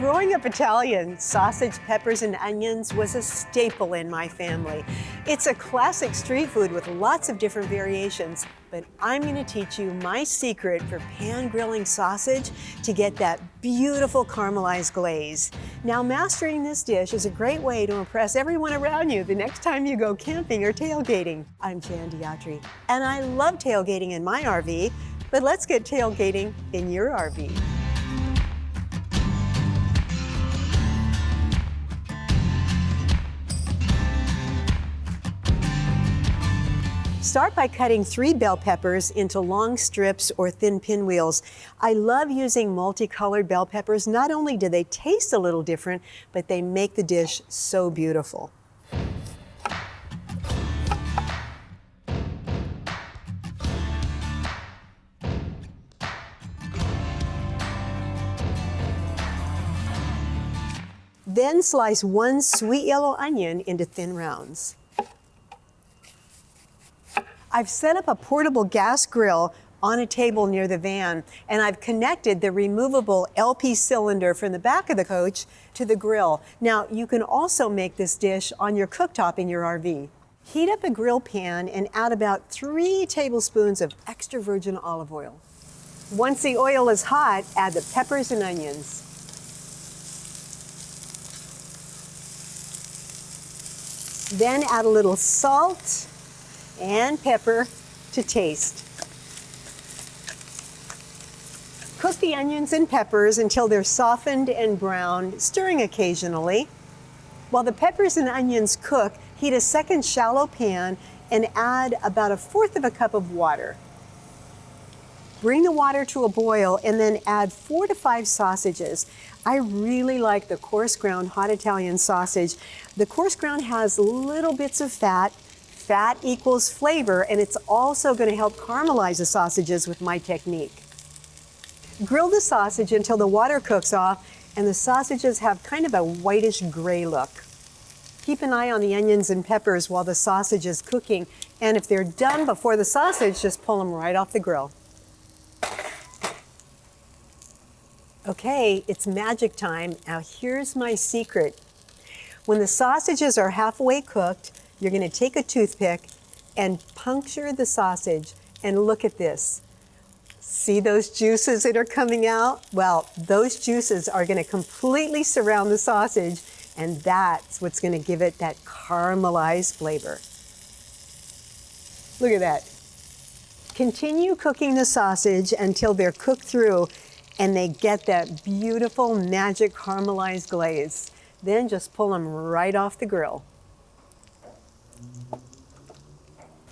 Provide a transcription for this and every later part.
Growing up Italian, sausage, peppers, and onions was a staple in my family. It's a classic street food with lots of different variations, but I'm going to teach you my secret for pan grilling sausage to get that beautiful caramelized glaze. Now, mastering this dish is a great way to impress everyone around you the next time you go camping or tailgating. I'm Jan Diatri, and I love tailgating in my RV, but let's get tailgating in your RV. Start by cutting 3 bell peppers into long strips or thin pinwheels. I love using multicolored bell peppers. Not only do they taste a little different, but they make the dish so beautiful. Then slice 1 sweet yellow onion into thin rounds. I've set up a portable gas grill on a table near the van, and I've connected the removable LP cylinder from the back of the coach to the grill. Now, you can also make this dish on your cooktop in your RV. Heat up a grill pan and add about 3 tablespoons of extra virgin olive oil. Once the oil is hot, add the peppers and onions. Then add a little salt and pepper to taste. Cook the onions and peppers until they're softened and brown, stirring occasionally. While the peppers and onions cook, heat a second shallow pan and add about 1/4 cup of water. Bring the water to a boil and then add 4 to 5 sausages. I really like the coarse ground hot Italian sausage. The coarse ground has little bits of fat. Fat equals flavor, and it's also going to help caramelize the sausages with my technique. Grill the sausage until the water cooks off and the sausages have kind of a whitish gray look. Keep an eye on the onions and peppers while the sausage is cooking, and if they're done before the sausage, just pull them right off the grill. Okay, it's magic time. Now here's my secret. When the sausages are halfway cooked, you're going to take a toothpick and puncture the sausage, and look at this. See those juices that are coming out? Well, those juices are going to completely surround the sausage, and that's what's going to give it that caramelized flavor. Look at that. Continue cooking the sausage until they're cooked through and they get that beautiful magic caramelized glaze. Then just pull them right off the grill.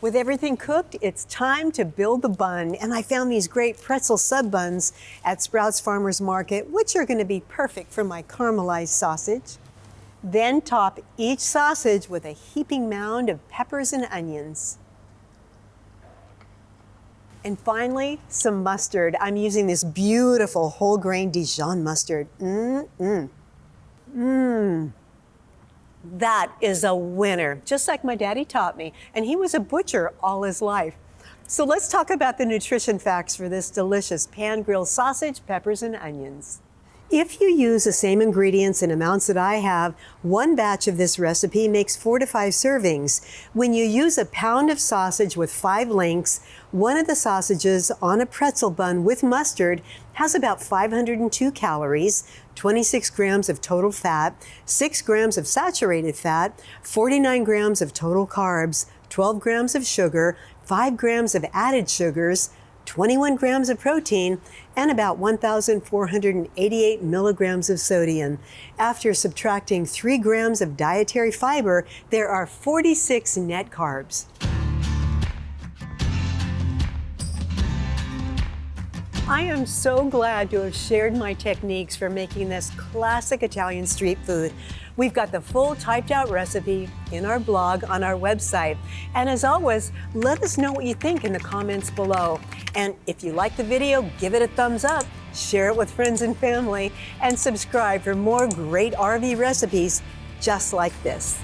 With everything cooked, it's time to build the bun, and I found these great pretzel sub buns at Sprouts Farmers Market, which are going to be perfect for my caramelized sausage. Then top each sausage with a heaping mound of peppers and onions. And finally, some mustard. I'm using this beautiful whole grain Dijon mustard. That is a winner, just like my daddy taught me, and he was a butcher all his life. So let's talk about the nutrition facts for this delicious pan-grilled sausage, peppers, and onions. If you use the same ingredients and amounts that I have, 1 batch of this recipe makes 4 to 5 servings. When you use a pound of sausage with 5 links, one of the sausages on a pretzel bun with mustard has about 502 calories, 26 grams of total fat, 6 grams of saturated fat, 49 grams of total carbs, 12 grams of sugar, 5 grams of added sugars, 21 grams of protein, and about 1,488 milligrams of sodium. After subtracting 3 grams of dietary fiber, there are 46 net carbs. I am so glad to have shared my techniques for making this classic Italian street food. We've got the full typed out recipe in our blog on our website. And as always, let us know what you think in the comments below. And if you like the video, give it a thumbs up, share it with friends and family, and subscribe for more great RV recipes just like this.